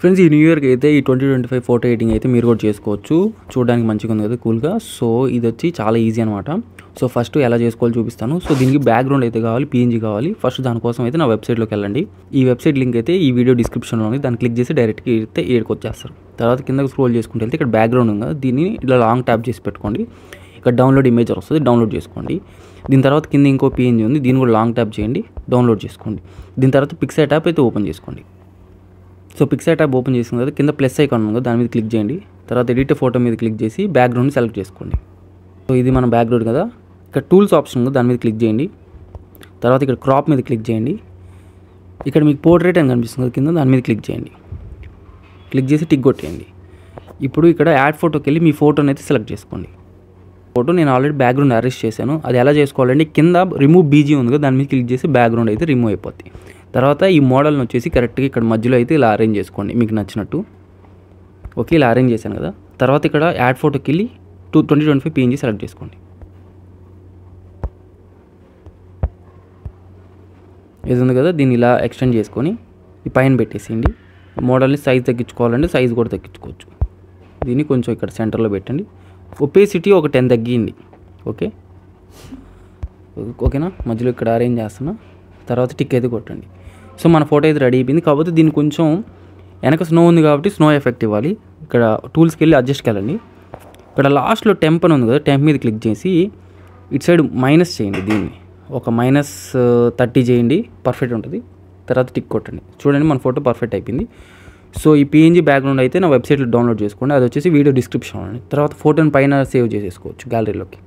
Friends, ఈ new ఇయర్కి అయితే ఈ 2025 ఫోటో ఎడిటింగ్ అయితే మీరు కూడా చేసుకోవచ్చు. చూడడానికి మంచిగా ఉంది కదా, కూల్గా. సో ఇది వచ్చి చాలా ఈజీ అనమాట. సో ఫస్ట్ ఎలా చేసుకోవాలో చూపిస్తాను. సో దీనికి బ్యాక్గ్రౌండ్ అయితే కావాలి, PNG కావాలి. ఫస్ట్ దానికోసం అయితే నా వెబ్సైట్లోకి వెళ్ళండి. ఈ వెబ్సైట్ లింక్ అయితే ఈ వీడియో డిస్క్రిప్షన్లో ఉంది. దాన్ని క్లిక్ చేసి డైరెక్ట్గా అయితే ఏడుకు వచ్చేస్తారు. తర్వాత కిందకి స్క్రోల్ చేసుకుంటే వెళ్తే ఇక్కడ బ్యాక్గ్రౌండ్ ఉంది కదా, దీన్ని ఇలా లాంగ్ ట్యాప్ చేసి పెట్టుకోండి. ఇక్కడ డౌన్లోడ్ ఇమేజ్ వస్తుంది, డౌన్లోడ్ చేసుకోండి. దీని తర్వాత కింద ఇంకో PNG ఉంది, దీన్ని కూడా లాంగ్ ట్యాప్ చేయండి, డౌన్లోడ్ చేసుకోండి. దీని తర్వాత పిక్సెల్ ట్యాప్ అయితే ఓపెన్ చేసుకోండి. సో పిక్సెల్ ట్యాబ్ ఓపెన్ చేసిన తర్వాత కింద ప్లస్ ఐకాన్ ఉంది, దాని మీద క్లిక్ చేయండి. తర్వాత ఎడిట్ ఫోటో మీద క్లిక్ చేసి బ్యాక్గ్రౌండ్ సెలెక్ట్ చేసుకోండి. సో ఇది మన బ్యాక్గ్రౌండ్ కదా. ఇక్కడ టూల్స్ ఆప్షన్ ఉంది, దాని మీద క్లిక్ చేయండి. తర్వాత ఇక్కడ క్రాప్ మీద క్లిక్ చేయండి. ఇక్కడ మీకు పోర్ట్రేట్ అని కనిపిస్తుంది కదా కింద, దాని మీద క్లిక్ చేయండి. క్లిక్ చేసి టిక్ కొట్టేయండి. ఇప్పుడు ఇక్కడ యాడ్ ఫోటోకి వెళ్ళి మీ ఫోటోని అయితే సెలెక్ట్ చేసుకోండి. ఫోటో నేను ఆల్రెడీ బ్యాక్గ్రౌండ్ అరెస్ట్ చేశాను. అది ఎలా చేసుకోవాలంటే కింద రిమూవ్ BG ఉంది కదా, దాని మీద క్లిక్ చేసి బ్యాక్గ్రౌండ్ అయితే రిమూవ్ అయిపోద్ది. తర్వాత ఈ మోడల్ని వచ్చేసి కరెక్ట్గా ఇక్కడ మధ్యలో అయితే ఇలా అరేంజ్ చేసుకోండి మీకు నచ్చినట్టు. ఓకే, ఇలా అరేంజ్ చేశాను కదా. తర్వాత ఇక్కడ యాడ్ ఫోటోకి వెళ్ళి 2025 PNG సెలెక్ట్ చేసుకోండి. ఇది ఉంది కదా, దీన్ని ఇలా ఎక్స్టెండ్ చేసుకొని ఈ పైన పెట్టేసేయండి. మోడల్ని సైజ్ తగ్గించుకోవాలంటే సైజ్ కూడా తగ్గించుకోవచ్చు. దీన్ని కొంచెం ఇక్కడ సెంటర్లో పెట్టండి. ఒపేసిటీ ఒక 10 తగ్గియండి. ఓకేనా. మధ్యలో ఇక్కడ అరేంజ్ చేస్తున్నా. తర్వాత టిక్ అయితే కొట్టండి. సో మన ఫోటో అయితే రెడీ అయిపోయింది. కాకపోతే దీన్ని కొంచెం వెనక స్నో ఉంది కాబట్టి స్నో ఎఫెక్ట్ ఇవ్వాలి. ఇక్కడ టూల్స్కి వెళ్ళి అడ్జస్ట్కి వెళ్ళండి. ఇక్కడ లాస్ట్లో టెంప్ అని ఉంది కదా, టెంప్ మీద క్లిక్ చేసి ఇటు సైడ్ మైనస్ చేయండి. దీన్ని ఒక -30 చేయండి, పర్ఫెక్ట్ ఉంటుంది. తర్వాత టిక్ కొట్టండి. చూడండి మన ఫోటో పర్ఫెక్ట్ అయిపోయింది. సో ఈ PNG బ్యాక్గ్రౌండ్ అయితే నా వెబ్సైట్లో డౌన్లోడ్ చేసుకోండి. అది వచ్చేసి వీడియో డిస్క్రిప్షన్. తర్వాత ఫోటోని పైన సేవ్ చేసేసుకోవచ్చు గ్యాలరీలోకి.